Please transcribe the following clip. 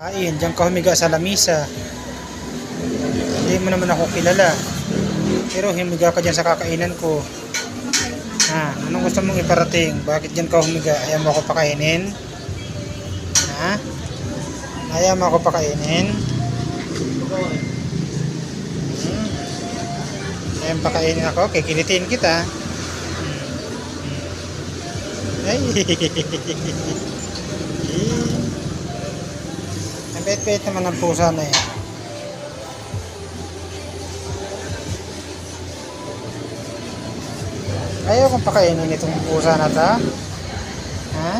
Kain, diyan ka humiga sa lamisa. Hindi mo naman ako kilala. Pero humiga ka dyan sa kakainan ko. Ha? Anong gusto mong iparating? Bakit dyan ka humiga? Ayaw mo ako pakainin? Ha? Ayaw mo ako pakainin? Ayaw mo pakainin ako? Kikilitin kita. Ay. Ang bait-bait naman ang pusa na yan. Ayaw kong pakainin itong pusa na ta. Ha?